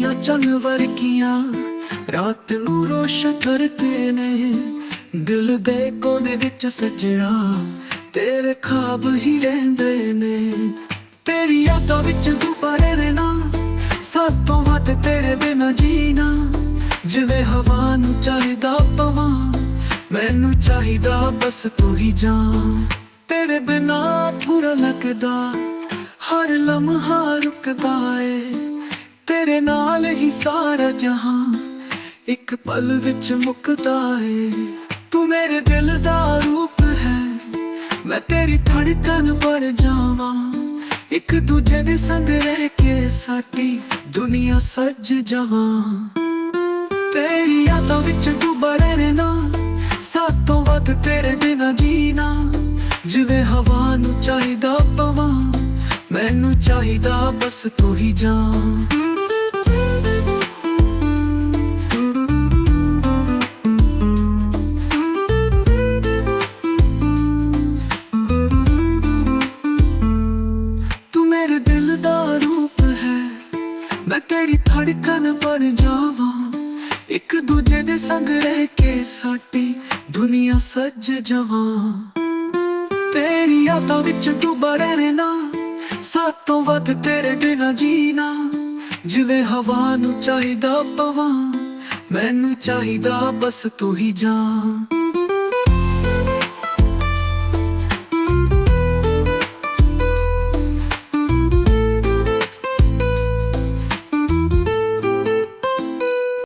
ਦੀਆਂ ਚੰਨ ਵਰਗੀਆਂ ਰਾਤ ਨੂੰ ਰੋਸ਼ਨ ਕਰਦੇ ਨੇ। ਦਿਲ ਦੇ ਕੋਨੇ ਵਿੱਚ ਸਜਣਾ ਤੇਰੇ ਖਾਬ ਹੀ ਰਹਿੰਦੇ ਨੇ। ਤੇਰੀ ਯਾਦਾਂ ਵਿੱਚ ਗੁਬਾਰੇ ਨੇ ਨਾ, ਸਾਤੋਂ ਵੱਧ ਤੇਰੇ ਬਿਨਾਂ ਜੀਣਾ। ਜਿਵੇਂ ਹਵਾ ਨੂੰ ਚਾਹੀਦਾ ਪਵਾਂ, ਮੈਨੂੰ ਚਾਹੀਦਾ ਬਸ ਤੂੰ ਹੀ ਜਾਨ। ਤੇਰੇ ਬਿਨਾਂ ਬੁਰਾ ਲੱਗਦਾ, ਹਰ ਲਮਹਾ ਰੁਕਦਾ ਏ। ਤੇਰੇ ਨਾਲ ਹੀ ਸਾਰਾ ਜਹਾਨ ਇੱਕ ਪਲ ਵਿੱਚ ਮੁੱਕਦਾ ਏ। ਤੂੰ ਮੇਰੇ ਦਿਲ ਦਾ ਰੂਪ ਹੈ, ਮੈਂ ਤੇਰੀ ਧੜਕਨ ਬਣ ਜਾਵਾਂ। ਇੱਕ ਦੂਜੇ ਦੇ ਸੰਗ ਰਹਿ ਕੇ ਸਾਡੀ ਦੁਨੀਆ ਸੱਜ ਜਾਵਾਂ। ਤੇਰੀ ਯਾਦਾਂ ਵਿੱਚ ਡੁੱਬਾ ਰਹਿਣਾ ਨਾ, ਸਾਤੋਂ ਵੱਧ ਤੇਰੇ ਬਿਨਾਂ ਜੀਣਾ। ਜਿਵੇਂ ਹਵਾ ਨੂੰ ਚਾਹੀਦਾ ਪਵਾਂ, ਮੈਨੂੰ ਚਾਹੀਦਾ ਬਸ ਤੂੰ ਹੀ ਜਾਨ। ਤੂੰ ਮੇਰੇ ਦਿਲ ਦਾ ਰੂਪ ਹੈ, ਮੈਂ ਤੇਰੀ ਧੜਕਨ ਬਣ ਜਾਵਾਂ। ਇੱਕ ਦੂਜੇ ਦੇ ਸੰਗ ਰਹਿ ਕੇ ਸਾਡੀ ਦੁਨੀਆ ਸੱਜ ਜਾਵਾਂ। ਤੇਰੀ ਯਾਦਾਂ ਵਿੱਚ ਡੁੱਬਾ ਰਹਿਣਾ ਨਾ, ਸਾਤੋਂ ਵੱਧ ਤੇਰੇ ਬਿਨਾਂ ਜੀਣਾ। ਜਿਵੇਂ ਹਵਾ ਨੂੰ ਚਾਹੀਦਾ ਪਵਾਂ, ਮੈਨੂੰ ਚਾਹੀਦਾ ਬਸ ਤੂੰ ਹੀ ਜਾਨ।